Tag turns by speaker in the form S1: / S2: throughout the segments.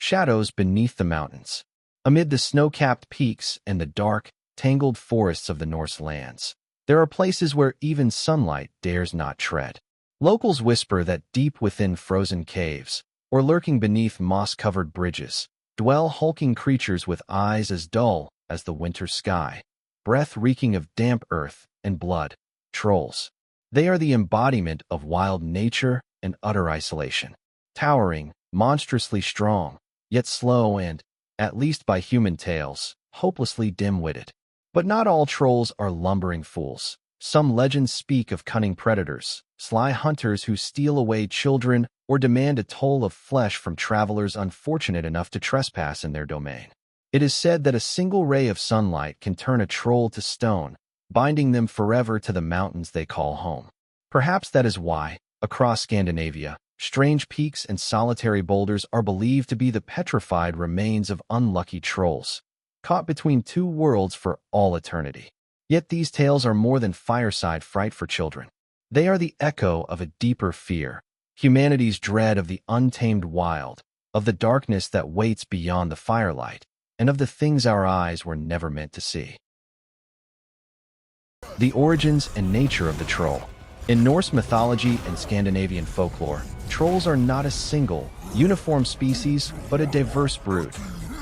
S1: shadows beneath the mountains. Amid the snow-capped peaks and the dark, tangled forests of the Norse lands, there are places where even sunlight dares not tread. Locals whisper that deep within frozen caves, or lurking beneath moss-covered bridges, dwell hulking creatures with eyes as dull as the winter sky, breath reeking of damp earth and blood. Trolls. They are the embodiment of wild nature and utter isolation. Towering, monstrously strong, yet slow and, at least by human tales, hopelessly dim-witted. But not all trolls are lumbering fools. Some legends speak of cunning predators, sly hunters who steal away children or demand a toll of flesh from travelers unfortunate enough to trespass in their domain. It is said that a single ray of sunlight can turn a troll to stone, binding them forever to the mountains they call home. Perhaps that is why, across Scandinavia, strange peaks and solitary boulders are believed to be the petrified remains of unlucky trolls, caught between two worlds for all eternity. Yet these tales are more than fireside fright for children. They are the echo of a deeper fear, humanity's dread of the untamed wild, of the darkness that waits beyond the firelight, and of the things our eyes were never meant to see. The origins and nature of the troll. In Norse mythology and Scandinavian folklore, trolls are not a single, uniform species, but a diverse brood,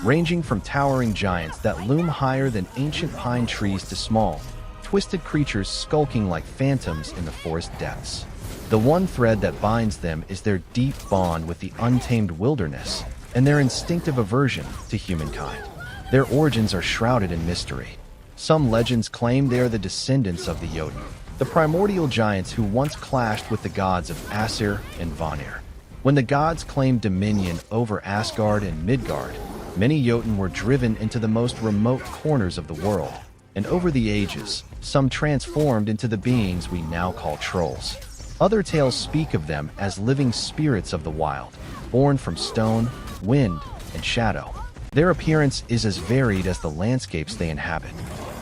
S1: ranging from towering giants that loom higher than ancient pine trees to small, twisted creatures skulking like phantoms in the forest depths. The one thread that binds them is their deep bond with the untamed wilderness and their instinctive aversion to humankind. Their origins are shrouded in mystery. Some legends claim they are the descendants of the Jotun, the primordial giants who once clashed with the gods of Aesir and Vanir. When the gods claimed dominion over Asgard and Midgard, many Jotun were driven into the most remote corners of the world, and over the ages, some transformed into the beings we now call trolls. Other tales speak of them as living spirits of the wild, born from stone, wind, and shadow. Their appearance is as varied as the landscapes they inhabit.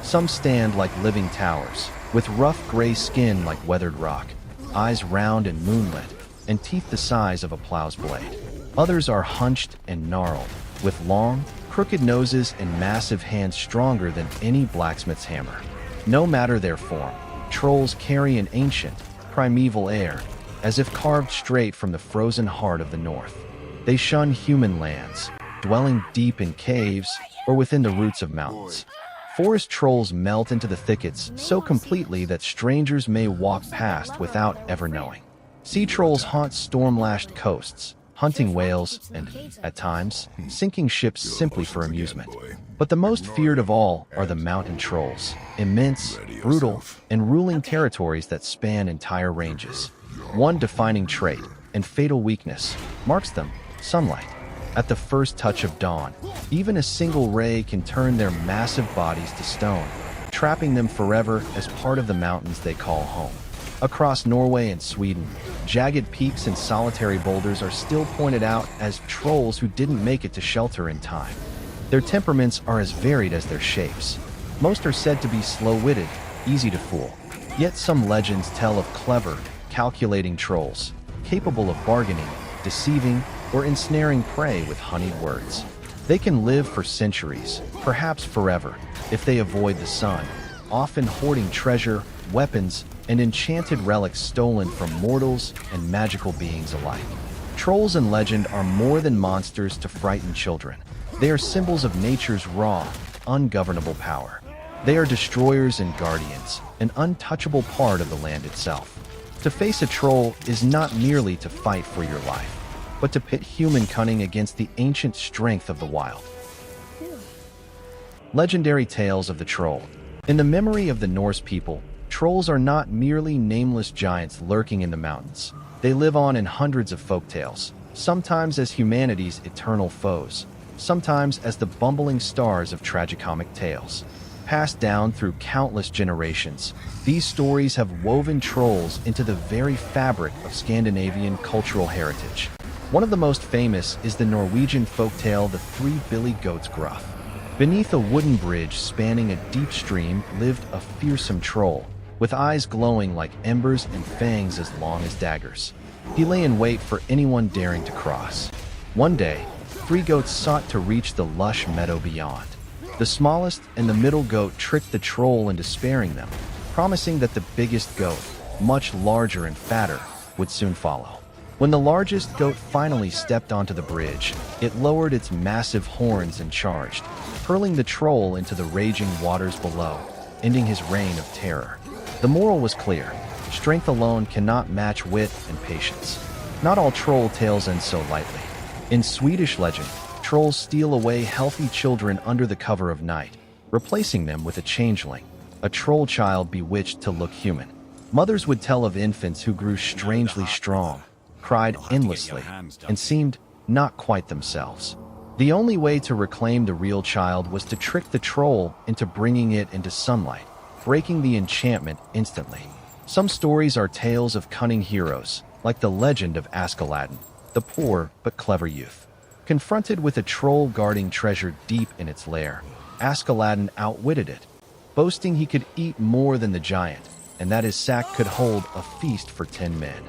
S1: Some stand like living towers, with rough gray skin like weathered rock, eyes round and moonlit, and teeth the size of a plow's blade. Others are hunched and gnarled, with long, crooked noses and massive hands stronger than any blacksmith's hammer. No matter their form, trolls carry an ancient, primeval air, as if carved straight from the frozen heart of the north. They shun human lands, dwelling deep in caves or within the roots of mountains. Forest trolls melt into the thickets so completely that strangers may walk past without ever knowing. Sea trolls haunt storm-lashed coasts, hunting whales and, at times, sinking ships simply for amusement. But the most feared of all are the mountain trolls, immense, brutal, and ruling territories that span entire ranges. One defining trait, and fatal weakness, marks them: sunlight. At the first touch of dawn, even a single ray can turn their massive bodies to stone, trapping them forever as part of the mountains they call home. Across Norway and Sweden, jagged peaks and solitary boulders are still pointed out as trolls who didn't make it to shelter in time. Their temperaments are as varied as their shapes. Most are said to be slow-witted, easy to fool. Yet some legends tell of clever, calculating trolls, capable of bargaining, deceiving, or ensnaring prey with honeyed words. They can live for centuries, perhaps forever, if they avoid the sun, often hoarding treasure, weapons, and enchanted relics stolen from mortals and magical beings alike. Trolls in legend are more than monsters to frighten children. They are symbols of nature's raw, ungovernable power. They are destroyers and guardians, an untouchable part of the land itself. To face a troll is not merely to fight for your life, but to pit human cunning against the ancient strength of the wild. Legendary tales of the troll. In the memory of the Norse people, trolls are not merely nameless giants lurking in the mountains. They live on in hundreds of folktales, sometimes as humanity's eternal foes, sometimes as the bumbling stars of tragicomic tales. Passed down through countless generations, these stories have woven trolls into the very fabric of Scandinavian cultural heritage. One of the most famous is the Norwegian folktale The Three Billy Goats Gruff. Beneath a wooden bridge spanning a deep stream lived a fearsome troll, with eyes glowing like embers and fangs as long as daggers. He lay in wait for anyone daring to cross. One day, 3 goats sought to reach the lush meadow beyond. The smallest and the middle goat tricked the troll into sparing them, promising that the biggest goat, much larger and fatter, would soon follow. When the largest goat finally stepped onto the bridge, it lowered its massive horns and charged, hurling the troll into the raging waters below, ending his reign of terror. The moral was clear: strength alone cannot match wit and patience. Not all troll tales end so lightly. In Swedish legend, trolls steal away healthy children under the cover of night, replacing them with a changeling, a troll child bewitched to look human. Mothers would tell of infants who grew strangely strong, cried endlessly, and seemed not quite themselves. The only way to reclaim the real child was to trick the troll into bringing it into sunlight, breaking the enchantment instantly. Some stories are tales of cunning heroes, like the legend of Askeladden, the poor but clever youth. Confronted with a troll guarding treasure deep in its lair, Askeladden outwitted it, boasting he could eat more than the giant, and that his sack could hold a feast for 10 men.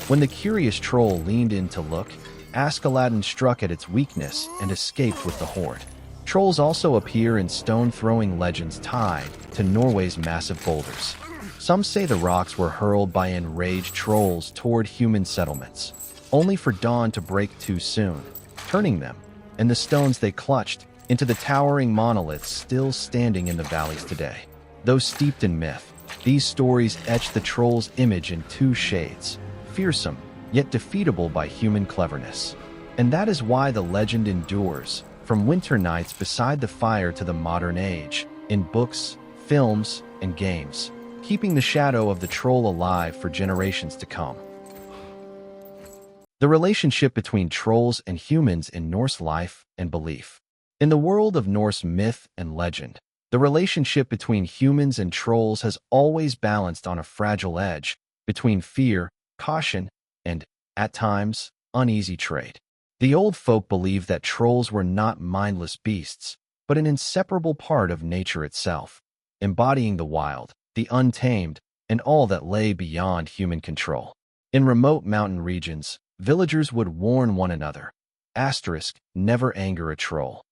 S1: When the curious troll leaned in to look, Askeladden struck at its weakness and escaped with the hoard. Trolls also appear in stone-throwing legends tied to Norway's massive boulders. Some say the rocks were hurled by enraged trolls toward human settlements, only for dawn to break too soon, turning them, and the stones they clutched, into the towering monoliths still standing in the valleys today. Though steeped in myth, these stories etch the troll's image in 2 shades: fearsome, yet defeatable by human cleverness. And that is why the legend endures, from winter nights beside the fire to the modern age, in books, films, and games, keeping the shadow of the troll alive for generations to come. The relationship between trolls and humans in Norse life and belief. In the world of Norse myth and legend, the relationship between humans and trolls has always balanced on a fragile edge between fear, caution, and, at times, uneasy trade. The old folk believed that trolls were not mindless beasts, but an inseparable part of nature itself, embodying the wild, the untamed, and all that lay beyond human control. In remote mountain regions, villagers would warn one another, never anger a troll.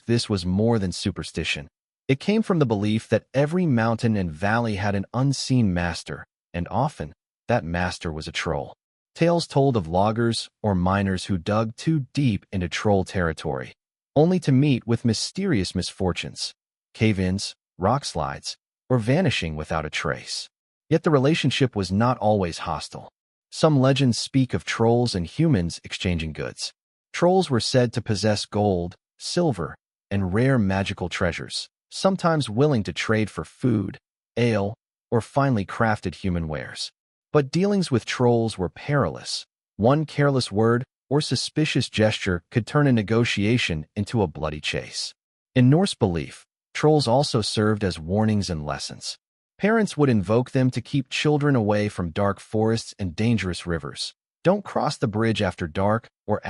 S1: This was more than superstition. It came from the belief that every mountain and valley had an unseen master, and often, that master was a troll. Tales told of loggers or miners who dug too deep into troll territory, only to meet with mysterious misfortunes, cave-ins, rock slides, or vanishing without a trace. Yet the relationship was not always hostile. Some legends speak of trolls and humans exchanging goods. Trolls were said to possess gold, silver, and rare magical treasures, sometimes willing to trade for food, ale, or finely crafted human wares. But dealings with trolls were perilous. One careless word or suspicious gesture could turn a negotiation into a bloody chase. In Norse belief, trolls also served as warnings and lessons. Parents would invoke them to keep children away from dark forests and dangerous rivers. Don't cross the bridge after dark, or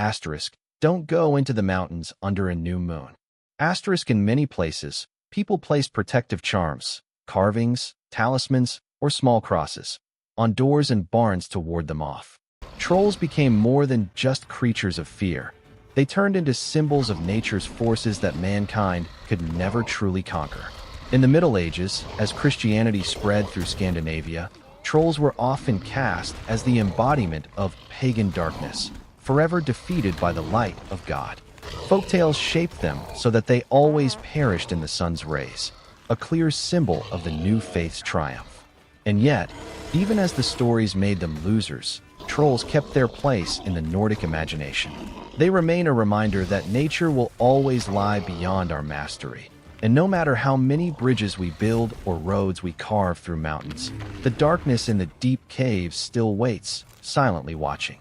S1: don't go into the mountains under a new moon. In many places, people placed protective charms, carvings, talismans, or small crosses on doors and barns to ward them off. Trolls became more than just creatures of fear. They turned into symbols of nature's forces that mankind could never truly conquer. In the Middle Ages, as Christianity spread through Scandinavia, trolls were often cast as the embodiment of pagan darkness, forever defeated by the light of God. Folktales shaped them so that they always perished in the sun's rays, a clear symbol of the new faith's triumph. And yet, even as the stories made them losers, trolls kept their place in the Nordic imagination. They remain a reminder that nature will always lie beyond our mastery. And no matter how many bridges we build or roads we carve through mountains, the darkness in the deep caves still waits, silently watching.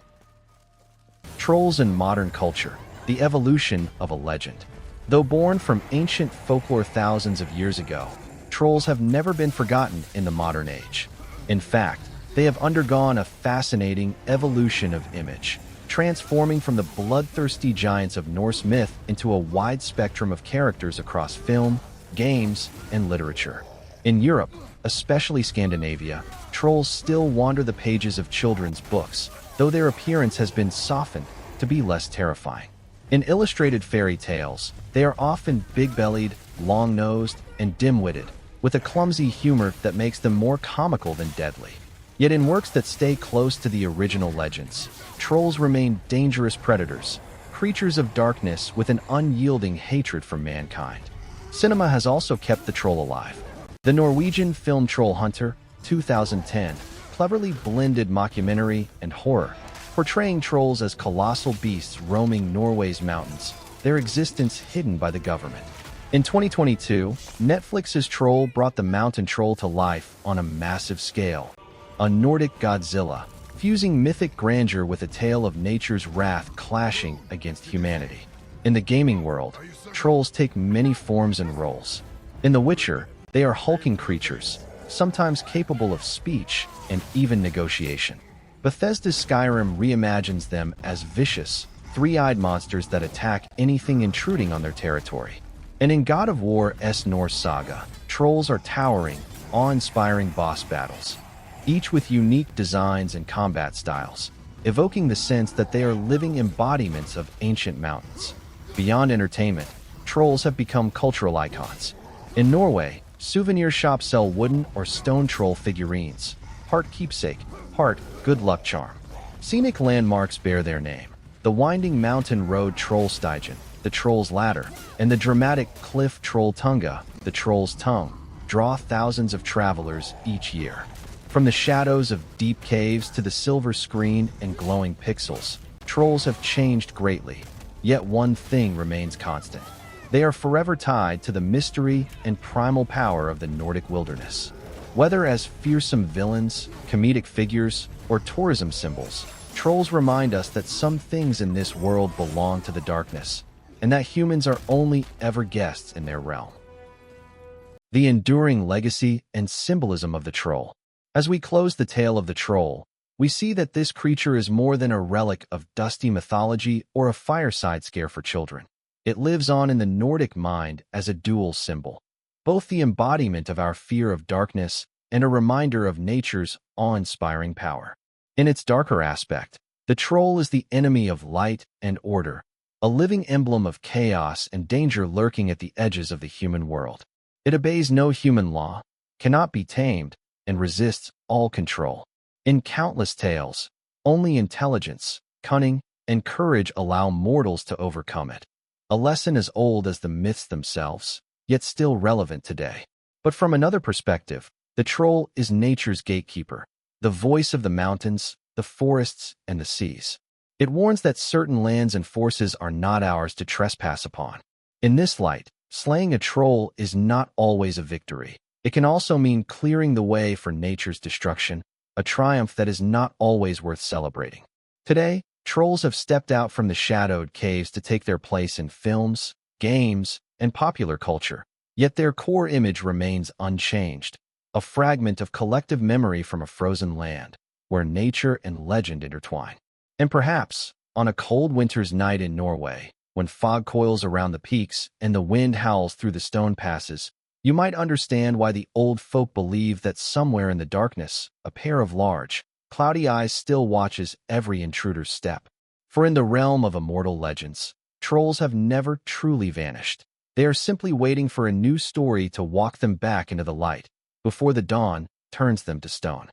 S1: Trolls in modern culture, the evolution of a legend. Though born from ancient folklore thousands of years ago, trolls have never been forgotten in the modern age. In fact, they have undergone a fascinating evolution of image, transforming from the bloodthirsty giants of Norse myth into a wide spectrum of characters across film, games, and literature. In Europe, especially Scandinavia, trolls still wander the pages of children's books, though their appearance has been softened to be less terrifying. In illustrated fairy tales, they are often big-bellied, long-nosed, and dim-witted, with a clumsy humor that makes them more comical than deadly. Yet in works that stay close to the original legends, trolls remain dangerous predators, creatures of darkness with an unyielding hatred for mankind. Cinema has also kept the troll alive. The Norwegian film Troll Hunter, 2010, cleverly blended mockumentary and horror, portraying trolls as colossal beasts roaming Norway's mountains, their existence hidden by the government. In 2022, Netflix's Troll brought the mountain troll to life on a massive scale, a Nordic Godzilla, fusing mythic grandeur with a tale of nature's wrath clashing against humanity. In the gaming world, trolls take many forms and roles. In The Witcher, they are hulking creatures, sometimes capable of speech and even negotiation. Bethesda's Skyrim reimagines them as vicious, three-eyed monsters that attack anything intruding on their territory. And in God of War's Norse saga, trolls are towering, awe-inspiring boss battles, each with unique designs and combat styles, evoking the sense that they are living embodiments of ancient mountains. Beyond entertainment, trolls have become cultural icons. In Norway, souvenir shops sell wooden or stone troll figurines, part keepsake, part good luck charm. Scenic landmarks bear their name. The winding mountain road Trollstigen, the Troll's Ladder, and the dramatic cliff Trolltunga, the Troll's Tongue, draw thousands of travelers each year. From the shadows of deep caves to the silver screen and glowing pixels, trolls have changed greatly. Yet one thing remains constant. They are forever tied to the mystery and primal power of the Nordic wilderness. Whether as fearsome villains, comedic figures, or tourism symbols, trolls remind us that some things in this world belong to the darkness, and that humans are only ever guests in their realm. The enduring legacy and symbolism of the troll. As we close the tale of the troll, we see that this creature is more than a relic of dusty mythology or a fireside scare for children. It lives on in the Nordic mind as a dual symbol, both the embodiment of our fear of darkness and a reminder of nature's awe-inspiring power. In its darker aspect, the troll is the enemy of light and order, a living emblem of chaos and danger lurking at the edges of the human world. It obeys no human law, cannot be tamed, and resists all control. In countless tales, only intelligence, cunning, and courage allow mortals to overcome it. A lesson as old as the myths themselves, yet still relevant today. But from another perspective, the troll is nature's gatekeeper, the voice of the mountains, the forests, and the seas. It warns that certain lands and forces are not ours to trespass upon. In this light, slaying a troll is not always a victory. It can also mean clearing the way for nature's destruction, a triumph that is not always worth celebrating. Today, trolls have stepped out from the shadowed caves to take their place in films, games, and popular culture, yet their core image remains unchanged, a fragment of collective memory from a frozen land, where nature and legend intertwine. And perhaps, on a cold winter's night in Norway, when fog coils around the peaks and the wind howls through the stone passes, you might understand why the old folk believe that somewhere in the darkness, a pair of large, cloudy eyes still watches every intruder's step. For in the realm of immortal legends, trolls have never truly vanished. They are simply waiting for a new story to walk them back into the light, before the dawn turns them to stone.